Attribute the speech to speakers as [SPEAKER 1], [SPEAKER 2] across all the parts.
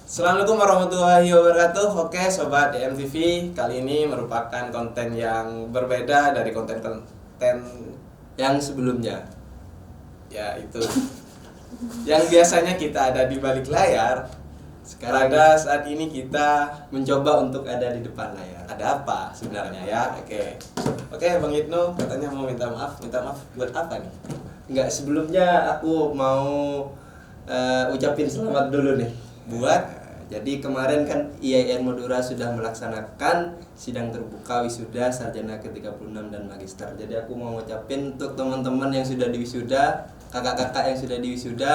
[SPEAKER 1] Assalamualaikum warahmatullahi wabarakatuh. Oke sobat EMTV, kali ini merupakan konten yang berbeda dari konten-konten
[SPEAKER 2] yang sebelumnya.
[SPEAKER 1] ya itu yang biasanya kita ada di balik layar.
[SPEAKER 2] Sekarang
[SPEAKER 1] Pada saat ini kita
[SPEAKER 2] mencoba untuk ada di depan layar.
[SPEAKER 1] ada apa sebenarnya ya? Oke Bang Ibnu katanya mau minta maaf buat apa nih?
[SPEAKER 2] Enggak, sebelumnya aku mau ucapin selamat dulu nih.
[SPEAKER 1] Buat
[SPEAKER 2] Jadi kemarin kan IAIN Madura sudah melaksanakan sidang terbuka wisuda sarjana ke-36 dan magister. Jadi aku mau ngucapin untuk teman-teman yang sudah diwisuda, kakak-kakak yang sudah diwisuda,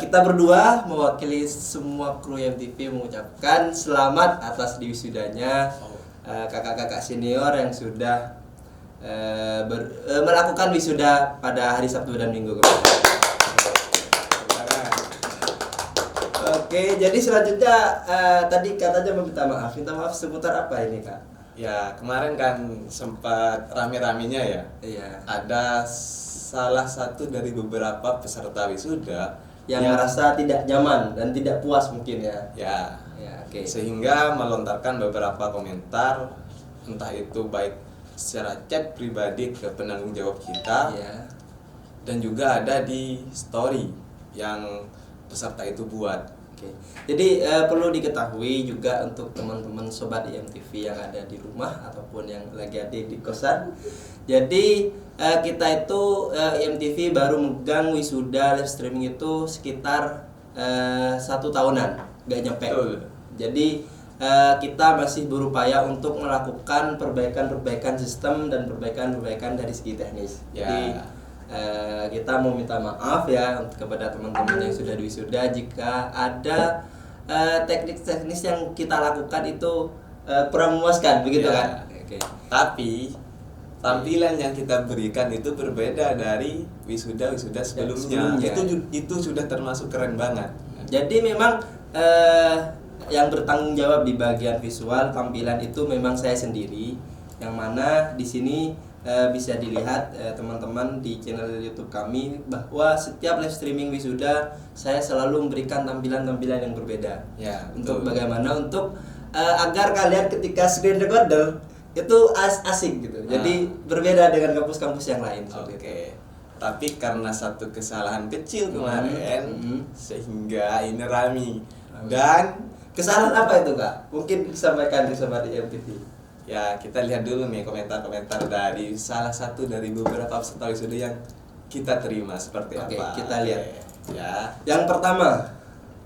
[SPEAKER 2] kita berdua mewakili semua kru MTV mengucapkan selamat atas diwisudanya kakak-kakak senior yang sudah melakukan wisuda pada hari Sabtu dan Minggu kemarin. Oke, jadi selanjutnya tadi katanya meminta maaf. Minta maaf seputar apa ini, Kak?
[SPEAKER 1] ya kemarin kan sempat rame-ramenya ya.
[SPEAKER 2] Iya.
[SPEAKER 1] Ada salah satu dari beberapa peserta wisuda
[SPEAKER 2] Yang merasa tidak nyaman dan tidak puas mungkin ya.
[SPEAKER 1] ya
[SPEAKER 2] Ya, oke.
[SPEAKER 1] sehingga melontarkan beberapa komentar, entah itu baik secara chat pribadi ke penanggung jawab kita
[SPEAKER 2] Iya.
[SPEAKER 1] dan juga ada di story yang peserta itu buat.
[SPEAKER 2] Oke. Jadi perlu diketahui juga untuk teman-teman sobat IMTV yang ada di rumah ataupun yang lagi ada di kosan. Jadi kita itu IMTV baru megang wisuda live streaming itu sekitar 1 tahunan, nggak nyampe.
[SPEAKER 1] Betul.
[SPEAKER 2] Jadi kita masih berupaya untuk melakukan perbaikan-perbaikan sistem dan perbaikan-perbaikan dari segi teknis.
[SPEAKER 1] Ya.
[SPEAKER 2] Jadi kita mau minta maaf ya kepada teman-teman yang sudah diwisuda jika ada teknik-teknis yang kita lakukan itu kurang memuaskan, begitu
[SPEAKER 1] Ya.
[SPEAKER 2] kan? Oke.
[SPEAKER 1] Tapi tampilan yang kita berikan itu berbeda dari wisuda sebelumnya. Itu sudah termasuk keren banget.
[SPEAKER 2] Jadi memang yang bertanggung jawab di bagian visual tampilan itu memang saya sendiri, yang mana di sini bisa dilihat teman-teman di channel YouTube kami bahwa setiap live streaming wisuda saya selalu memberikan tampilan-tampilan yang berbeda.
[SPEAKER 1] Ya,
[SPEAKER 2] Untuk
[SPEAKER 1] betul.
[SPEAKER 2] bagaimana untuk agar kalian ketika screen recorder itu asik gitu. Jadi berbeda dengan kampus-kampus yang lain. seperti itu.
[SPEAKER 1] Oke. Tapi karena satu kesalahan kecil kemarin sehingga ini rame. Dan
[SPEAKER 2] Kesalahan apa itu, Kak? Mungkin disampaikan di sobat IMTV.
[SPEAKER 1] ya kita lihat dulu nih komentar-komentar dari salah satu dari beberapa peserta wisuda yang kita terima seperti
[SPEAKER 2] Oke,
[SPEAKER 1] apa.
[SPEAKER 2] kita lihat.
[SPEAKER 1] Ya.
[SPEAKER 2] Yang pertama,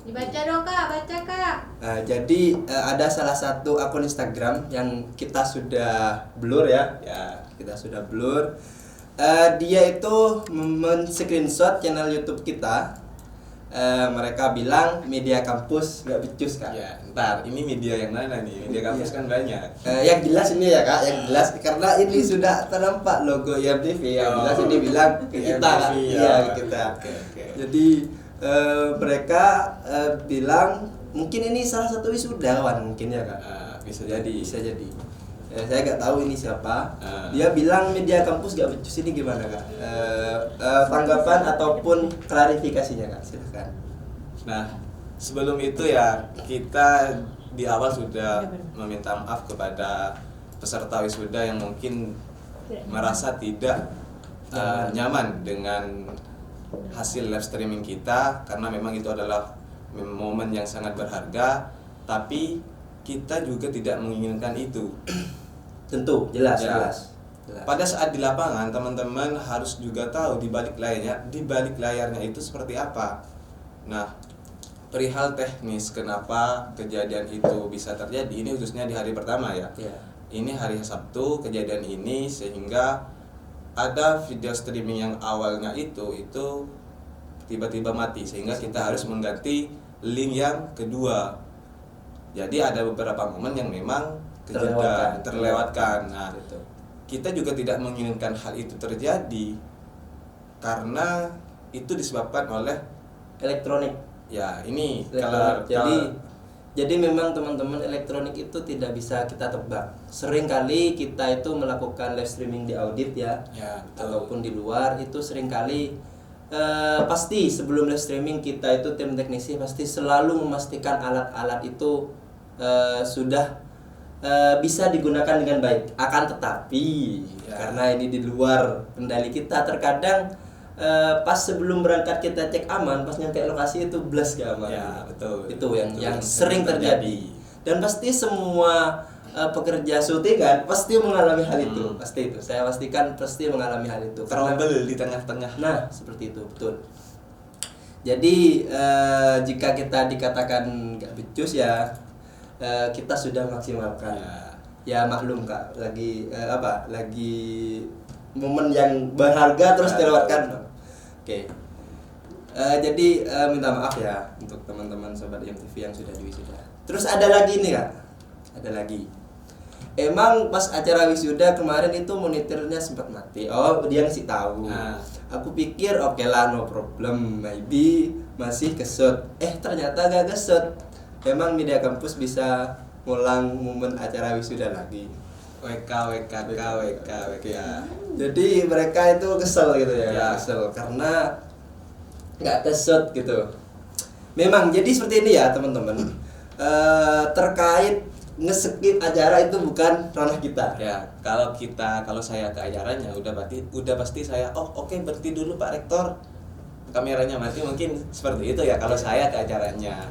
[SPEAKER 3] Dibaca dong kak, baca kak.
[SPEAKER 2] jadi ada salah satu akun Instagram yang kita sudah blur ya.
[SPEAKER 1] Ya.
[SPEAKER 2] Kita sudah blur. Dia itu men-screenshot channel YouTube kita. Mereka bilang media kampus gak becus, Kak.
[SPEAKER 1] Ya, ntar ini media yang mana nih? Media kampus
[SPEAKER 2] Iya.
[SPEAKER 1] kan banyak.
[SPEAKER 2] Yang jelas ini ya, Kak, yang jelas karena ini sudah ternampak logo IMTV. Yang jelas ini bilang ke kita, Kak.
[SPEAKER 1] IMTV,
[SPEAKER 2] Iya,
[SPEAKER 1] ya.
[SPEAKER 2] ke kita.
[SPEAKER 1] Oke.
[SPEAKER 2] Jadi mereka bilang mungkin ini salah satu wisudawan mungkin ya, Kak.
[SPEAKER 1] Bisa jadi.
[SPEAKER 2] Bisa jadi. Saya nggak tahu ini siapa.
[SPEAKER 1] Ah.
[SPEAKER 2] Dia bilang media kampus gak becus, ini gimana, Kak? Tanggapan ataupun klarifikasinya, Kak, silakan.
[SPEAKER 1] Nah, sebelum itu ya kita di awal sudah meminta maaf kepada peserta wisuda yang mungkin merasa tidak nyaman dengan hasil live streaming kita karena memang itu adalah momen yang sangat berharga, tapi kita juga tidak menginginkan itu.
[SPEAKER 2] Tentu, jelas,
[SPEAKER 1] Ya.
[SPEAKER 2] jelas.
[SPEAKER 1] Pada saat di lapangan teman-teman harus juga tahu di balik layarnya itu seperti apa. Nah, perihal teknis kenapa kejadian itu bisa terjadi ini khususnya di hari pertama ya.
[SPEAKER 2] Ya.
[SPEAKER 1] Ini hari Sabtu kejadian ini sehingga ada video streaming yang awalnya itu tiba-tiba mati sehingga kita harus mengganti link yang kedua. Jadi ada beberapa momen yang memang terlewatkan. Nah,
[SPEAKER 2] Gitu.
[SPEAKER 1] kita juga tidak menginginkan hal itu terjadi karena itu disebabkan oleh
[SPEAKER 2] Elektronik.
[SPEAKER 1] ya ini
[SPEAKER 2] Elektronik. Jadi memang teman-teman elektronik itu tidak bisa kita tebak. Sering kali kita itu melakukan live streaming di audit ya,
[SPEAKER 1] ya betul.
[SPEAKER 2] ataupun di luar itu sering kali pasti sebelum live streaming kita itu tim teknisi pasti selalu memastikan alat-alat itu sudah bisa digunakan dengan baik. Akan tetapi karena ini di luar kendali kita, terkadang pas sebelum berangkat kita cek aman, pas nyampe lokasi itu blast gak aman.
[SPEAKER 1] Ya, betul.
[SPEAKER 2] Itu yang sering terjadi. Dan pasti semua pekerja syutingan pasti mengalami hal itu. Pasti itu. Saya pastikan pasti mengalami hal itu.
[SPEAKER 1] Trouble di tengah-tengah.
[SPEAKER 2] Nah, seperti itu, betul. Jadi jika kita dikatakan nggak becus ya kita sudah maksimalkan. Ya maklum Kak, lagi lagi momen yang berharga terus dilewatkan. Oke. Jadi minta maaf ya untuk teman-teman sobat IMTV yang sudah diwisuda. Terus ada lagi nih Kak. Ada lagi. Emang pas acara wisuda kemarin itu monitornya sempat mati. Oh, dia ngasih tahu. Aku pikir oke lah, no problem, maybe masih kesut. Ternyata gak kesut. Emang media kampus bisa ngulang momen acara wisuda lagi.
[SPEAKER 1] WK. Ya.
[SPEAKER 2] Jadi mereka itu kesel gitu ya. Kesel karena nggak kesut gitu. Memang jadi seperti ini ya teman-teman. Terkait nge-skip acara itu bukan ranah kita.
[SPEAKER 1] Ya, kalau saya ke acaranya udah pasti saya oke, berhenti dulu Pak Rektor. Kameranya mati, mungkin seperti itu ya kalau saya ke acaranya.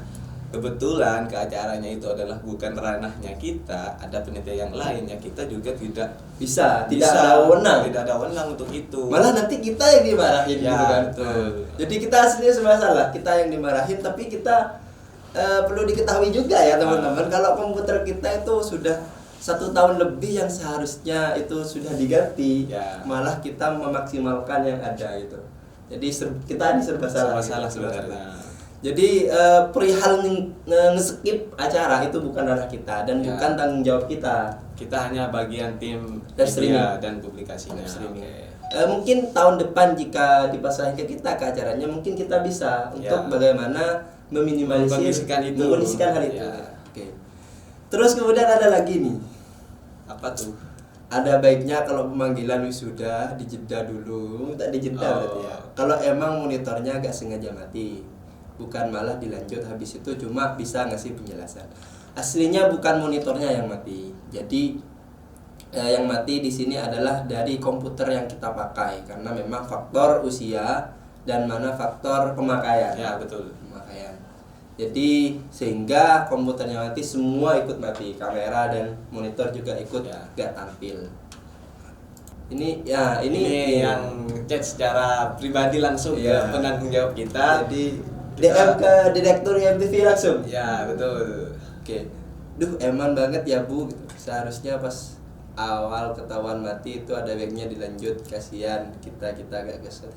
[SPEAKER 1] Kebetulan ke acaranya itu adalah bukan ranahnya kita, ada penitia yang lain ya, kita juga tidak
[SPEAKER 2] ada
[SPEAKER 1] wewenang untuk itu.
[SPEAKER 2] Malah nanti kita yang dimarahin
[SPEAKER 1] ya,
[SPEAKER 2] gitu kan.
[SPEAKER 1] Betul.
[SPEAKER 2] Jadi kita aslinya semua salah, kita yang dimarahin, tapi kita perlu diketahui juga ya teman-teman, kalau komputer kita itu sudah 1 tahun lebih yang seharusnya itu sudah diganti, malah kita memaksimalkan yang ada itu. Jadi kita ini serba salah
[SPEAKER 1] sebenarnya.
[SPEAKER 2] Jadi perihal nge-skip acara itu bukan ranah kita dan bukan tanggung jawab kita.
[SPEAKER 1] Kita hanya bagian tim
[SPEAKER 2] media
[SPEAKER 1] dan publikasinya.
[SPEAKER 2] Mungkin tahun depan jika dipasangkan ke kita ke acaranya, mungkin kita bisa untuk bagaimana meminimalisikan hal itu. Oke. Terus kemudian ada lagi nih.
[SPEAKER 1] Apa tuh?
[SPEAKER 2] Ada baiknya kalau pemanggilan wisuda dijeda dulu, tak dijeda berarti ya. Kalau emang monitornya agak sengaja mati, bukan malah dilanjut habis itu cuma bisa ngasih penjelasan. Aslinya bukan monitornya yang mati. Jadi yang mati di sini adalah dari komputer yang kita pakai karena memang faktor usia dan mana faktor pemakaian.
[SPEAKER 1] Ya, betul.
[SPEAKER 2] Pemakaian. Jadi sehingga komputernya mati, semua ikut mati, kamera dan monitor juga ikut gak tampil. Ini
[SPEAKER 1] yang chat secara pribadi langsung ke penanggung jawab kita.
[SPEAKER 2] Jadi DM ke direktur IMTV langsung.
[SPEAKER 1] Ya, betul.
[SPEAKER 2] Oke. Duh, eman banget ya Bu gitu. Seharusnya pas awal ketahuan mati itu ada baiknya dilanjut, kasihan kita gak kesel,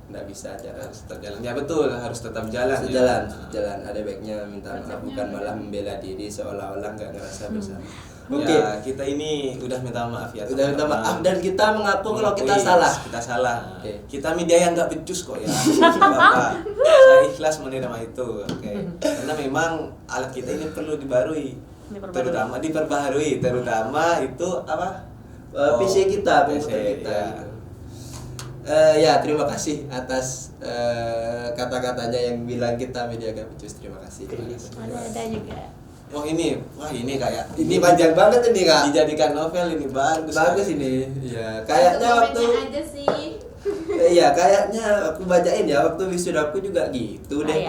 [SPEAKER 2] nggak bisa acara
[SPEAKER 1] harus tetap jalan. Ya betul, harus tetap jalan.
[SPEAKER 2] Jalan. Ada baiknya minta maaf, bukan malah membela diri seolah-olah nggak ngerasa bersama.
[SPEAKER 1] Oke. Ya, kita ini udah minta maaf ya.
[SPEAKER 2] Udah minta maaf dan kita mengaku kalau kita salah.
[SPEAKER 1] Kita salah. Kita media yang nggak becus kok ya. Bapak, saya ikhlas menerima itu. Karena memang alat kita ini perlu dibarui. Diperbaharui terutama itu
[SPEAKER 2] PC kita, komputer kita. Ya terima kasih atas kata-katanya yang bilang kita media gak becus. Terima kasih.
[SPEAKER 3] Ada juga.
[SPEAKER 2] Ini kayak ini panjang banget ini Kak.
[SPEAKER 1] Dijadikan novel ini bagus
[SPEAKER 2] ini. Ya kayaknya waktu
[SPEAKER 3] aja sih.
[SPEAKER 2] Iya kayaknya aku bacain ya waktu wisuda aku juga gitu deh.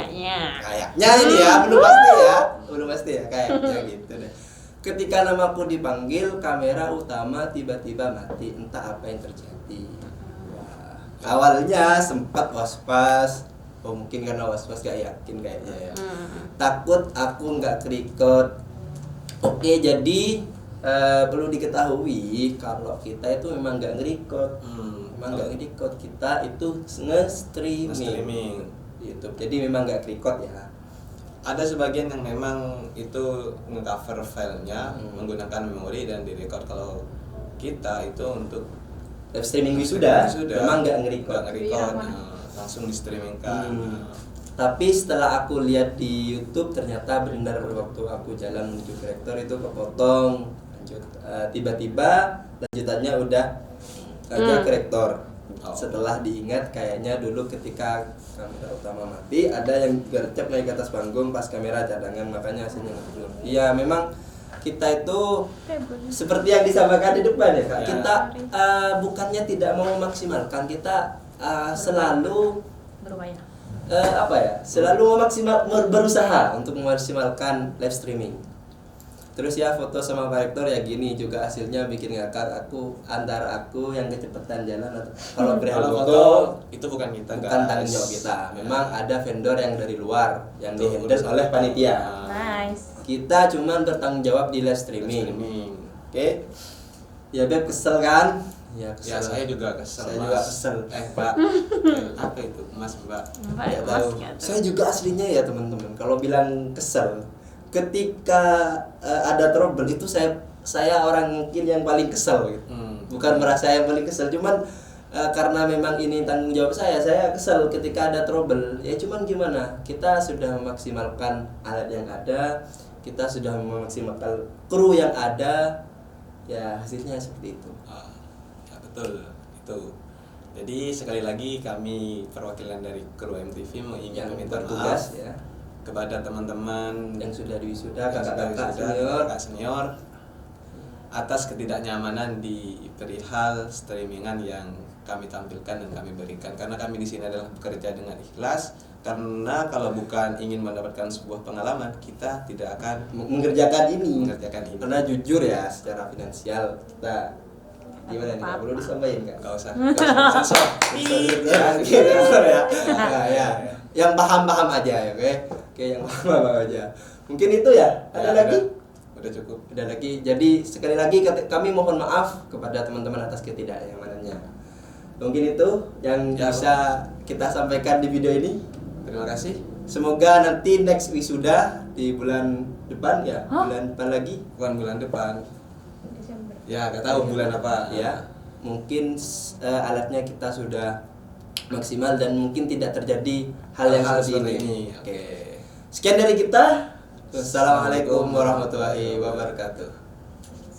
[SPEAKER 2] Kayaknya ini ya belum pasti ya kayaknya gitu deh. Ketika namaku dipanggil, kamera utama tiba-tiba mati, entah apa yang terjadi. Wah, awalnya sempat was-was. Mungkin karena was-was gak yakin kayaknya ya. Takut aku nggak ke-record. Oke, jadi perlu diketahui kalau kita itu memang nggak nge-record. Memang nggak nge-record, kita itu nge-streaming YouTube. Jadi memang nggak record ya.
[SPEAKER 1] Ada sebagian yang memang itu nge-cover filenya menggunakan memori dan direcord. Kalau kita itu untuk
[SPEAKER 2] live streaming wisuda memang nggak nge-record,
[SPEAKER 1] langsung di streamingkan.
[SPEAKER 2] Tapi setelah aku lihat di YouTube ternyata benar waktu aku jalan menuju ke rektor itu kepotong. Lanjut tiba-tiba lanjutannya udah aja ke rektor.
[SPEAKER 1] Oh.
[SPEAKER 2] Setelah diingat kayaknya dulu ketika kamera utama mati ada yang gercep naik ke atas panggung pas kamera cadangan, makanya hasilnya nggak jujur. Iya memang kita itu seperti yang disampaikan di depan ya Kak.
[SPEAKER 1] Ya.
[SPEAKER 2] Kita bukannya tidak mau memaksimalkan, kita selalu
[SPEAKER 3] Berupaya.
[SPEAKER 2] selalu berusaha untuk memaksimalkan live streaming. Terus ya foto sama Pak Rektor ya gini juga hasilnya bikin ngakak antara aku yang kecepatan jalan atau kalau perihal
[SPEAKER 1] Kalau
[SPEAKER 2] foto
[SPEAKER 1] foto itu bukan kita,
[SPEAKER 2] bukan tanggung
[SPEAKER 1] guys.
[SPEAKER 2] jawab kita. Memang ada vendor yang dari luar yang
[SPEAKER 1] Itu
[SPEAKER 2] dihandle
[SPEAKER 1] urusan
[SPEAKER 2] oleh
[SPEAKER 1] kita.
[SPEAKER 2] panitia.
[SPEAKER 3] Nice.
[SPEAKER 2] Kita cuman bertanggung jawab di live streaming.
[SPEAKER 1] Streaming.
[SPEAKER 2] Oke. Ya Beb kesel kan? Ya
[SPEAKER 1] Ya
[SPEAKER 2] kesel.
[SPEAKER 1] saya juga kesel.
[SPEAKER 2] Saya
[SPEAKER 1] Mas.
[SPEAKER 2] juga kesel.
[SPEAKER 1] Mbak. Apa itu Mas Mbak?
[SPEAKER 3] Mbak,
[SPEAKER 2] Ya,
[SPEAKER 3] Mas
[SPEAKER 2] tahu.
[SPEAKER 3] gitu.
[SPEAKER 2] Saya juga aslinya ya teman-teman. Kalau bilang kesel, ketika ada trouble itu saya orang mungkin yang paling kesel gitu. Bukan merasa yang paling kesel, cuman karena memang ini tanggung jawab saya kesel ketika ada trouble. Ya cuman gimana? Kita sudah memaksimalkan alat yang ada, kita sudah memaksimalkan kru yang ada. Ya hasilnya seperti itu.
[SPEAKER 1] Ya betul itu. Jadi sekali lagi kami perwakilan dari kru MTV ingin
[SPEAKER 2] Yang
[SPEAKER 1] meminta
[SPEAKER 2] bertugas
[SPEAKER 1] maaf
[SPEAKER 2] ya,
[SPEAKER 1] kepada teman-teman
[SPEAKER 2] yang sudah diwisuda,
[SPEAKER 1] yang sudah
[SPEAKER 2] kakak-kakak
[SPEAKER 1] wisuda,
[SPEAKER 2] senior.
[SPEAKER 1] kakak senior atas ketidaknyamanan di perihal streamingan yang kami tampilkan dan kami berikan, karena kami di sini adalah bekerja dengan ikhlas, karena kalau bukan ingin mendapatkan sebuah pengalaman kita tidak akan
[SPEAKER 2] mengerjakan ini.
[SPEAKER 1] mengerjakan ini.
[SPEAKER 2] Karena jujur ya secara finansial kita gimana nih? Nggak perlu disampaikan kan?
[SPEAKER 1] Nggak usah sensor.
[SPEAKER 2] Ya. Nah, ya. Yang paham-paham aja ya, oke? Oke, yang paham-paham aja. Mungkin itu ya. Ada lagi?
[SPEAKER 1] Udah cukup.
[SPEAKER 2] Udah lagi. Jadi sekali lagi kami mohon maaf kepada teman-teman atas ketidaknyamanannya. Mungkin itu yang
[SPEAKER 1] Ya,
[SPEAKER 2] bisa kita sampaikan di video ini.
[SPEAKER 1] Terima kasih.
[SPEAKER 2] Semoga nanti next wisuda di bulan depan ya, bulan depan lagi.
[SPEAKER 1] Bukan bulan depan.
[SPEAKER 3] Desember.
[SPEAKER 1] Ya, nggak tahu bulan apa.
[SPEAKER 2] Ya, mungkin alatnya kita sudah maksimal dan mungkin tidak terjadi hal yang
[SPEAKER 1] Hal-hal
[SPEAKER 2] seperti
[SPEAKER 1] seperti
[SPEAKER 2] ini.
[SPEAKER 1] ini.
[SPEAKER 2] Oke. Sekian dari kita. Wassalamualaikum warahmatullahi wabarakatuh.